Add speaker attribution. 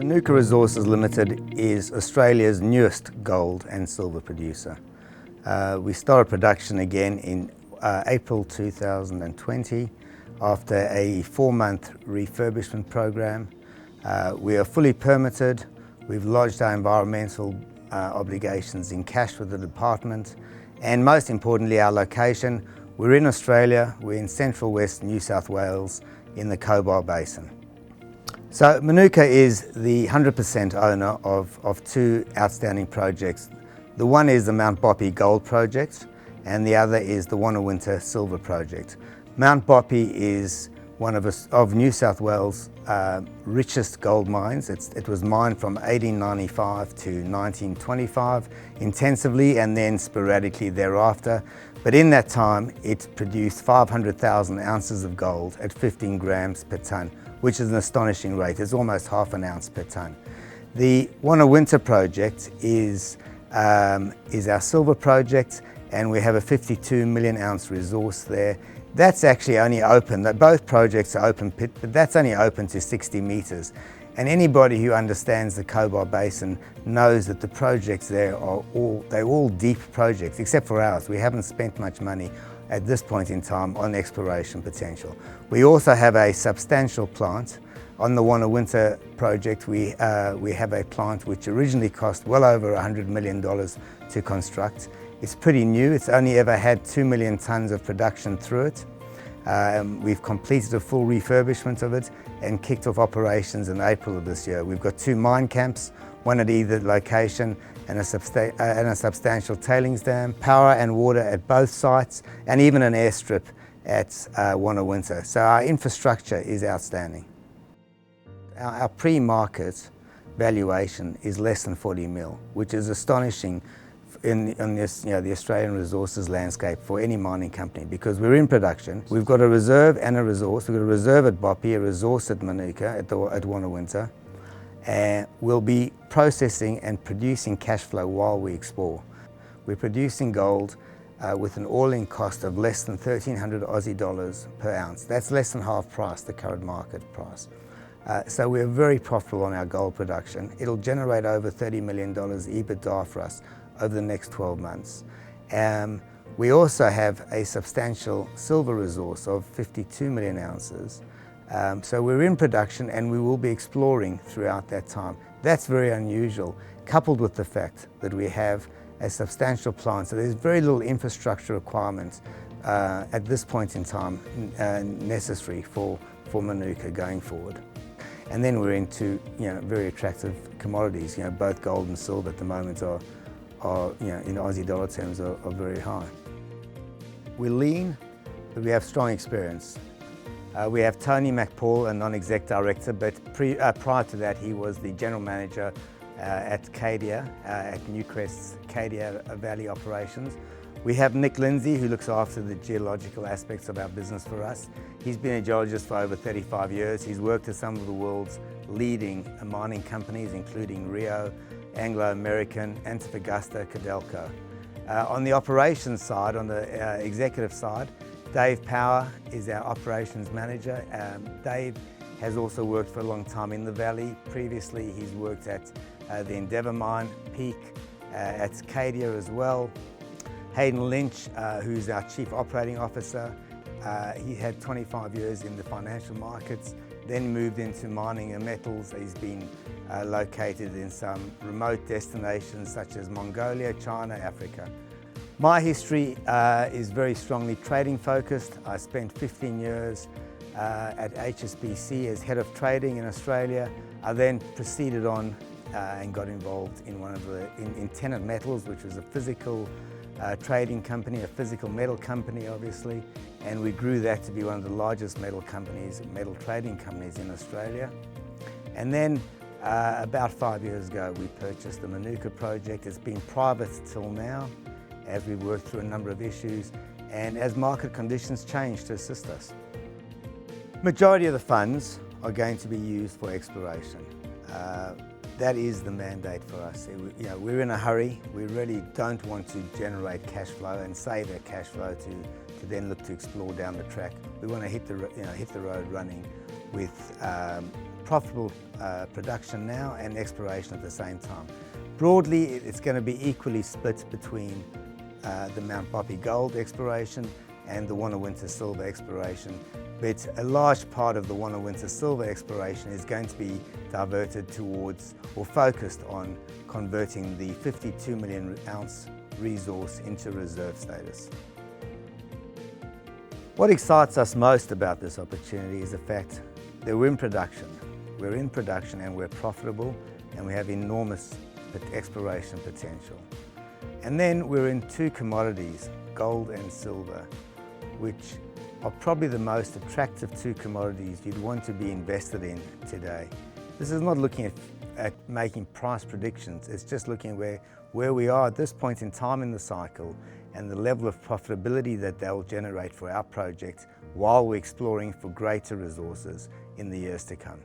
Speaker 1: Manuka Resources Limited is Australia's newest gold and silver producer. We started production again in April 2020 after a 4-month refurbishment program. We are fully permitted. We've lodged our environmental obligations in cash with the department, and most importantly, our location. We're in Australia. We're in central west New South Wales in the Karp Basin. So Manuka is the 100% owner of two outstanding projects. The one is the Mount Boppy Gold Project, and the other is the Wanawinta Silver Project. Mount Boppy is one of New South Wales' richest gold mines. It was mined from 1895 to 1925 intensively and then sporadically thereafter. But in that time, it produced 500,000 ounces of gold at 15 grams per tonne, which is an astonishing rate. It's almost half an ounce per tonne. The Wanawinta project is our silver project, and we have a 52 million ounce resource there. That's actually only open, both projects are open pit, but that's only open to 60 metres. And anybody who understands the Karp Basin knows that the projects there they're all deep projects, except for ours. We haven't spent much money at this point in time on exploration potential. We also have a substantial plant. On the Wanawinta project, we have a plant which originally cost well over $100 million to construct. It's pretty new. It's only ever had 2 million tonnes of production through it. We've completed a full refurbishment of it and kicked off operations in April of this year. We've got 2 mine camps, one at either location, and a substantial tailings dam, power and water at both sites, and even an airstrip at Wanawinta. So our infrastructure is outstanding. Our pre-market valuation is less than 40 mil, which is astonishing in this, the Australian resources landscape for any mining company, because we're in production. We've got a reserve and a resource. We've got a reserve at Boppy, a resource at Manuka, at Wanawinta, and we'll be processing and producing cash flow while we explore. We're producing gold with an all-in cost of less than 1,300 Aussie dollars per ounce. That's less than half price, the current market price. So we're very profitable on our gold production. It'll generate over $30 million EBITDA for us over the next 12 months. We also have a substantial silver resource of 52 million ounces. So we're in production, and we will be exploring throughout that time. That's very unusual, coupled with the fact that we have a substantial plant. So there's very little infrastructure requirements at this point in time necessary for Manuka going forward. And then we're into very attractive commodities. Both gold and silver at the moment are in Aussie dollar terms are very high. We're lean, but we have strong experience. We have Tony McPaul, a non-exec director, but prior to that he was the general manager at Cadia, at Newcrest's Cadia Valley operations. We have Nick Lindsay, who looks after the geological aspects of our business for us. He's been a geologist for over 35 years. He's worked at some of the world's leading mining companies, including Rio, Anglo American, Antofagasta, Codelco. On the operations side, on the executive side, Dave Power is our operations manager. Dave has also worked for a long time in the valley. Previously, he's worked at the Endeavour Mine, Peak, at Cadia as well. Hayden Lynch, who's our Chief Operating Officer, he had 25 years in the financial markets, then moved into mining and metals. He's been located in some remote destinations such as Mongolia, China, Africa. My history is very strongly trading focused. I spent 15 years at HSBC as head of trading in Australia. I then proceeded on and got involved in in Tenet Metals, which was a physical trading company, a physical metal company obviously, and we grew that to be one of the largest metal trading companies in Australia. And then about 5 years ago we purchased the Manuka project. It's been private till now as we worked through a number of issues and as market conditions change to assist us. Majority of the funds are going to be used for exploration. That is the mandate for us. We're in a hurry. We really don't want to generate cash flow and save that cash flow to then look to explore down the track. We want to hit the road running with profitable production now and exploration at the same time. Broadly, it's going to be equally split between the Mount Poppy gold exploration and the Wonawinta silver exploration, but a large part of the Wonawinta silver exploration is going to be diverted towards or focused on converting the 52 million ounce resource into reserve status. What excites us most about this opportunity is the fact that we're in production. We're in production and we're profitable and we have enormous exploration potential. And then we're in two commodities, gold and silver, which are probably the most attractive two commodities you'd want to be invested in today. This is not looking at making price predictions, it's just looking at where we are at this point in time in the cycle and the level of profitability that they'll generate for our project while we're exploring for greater resources in the years to come.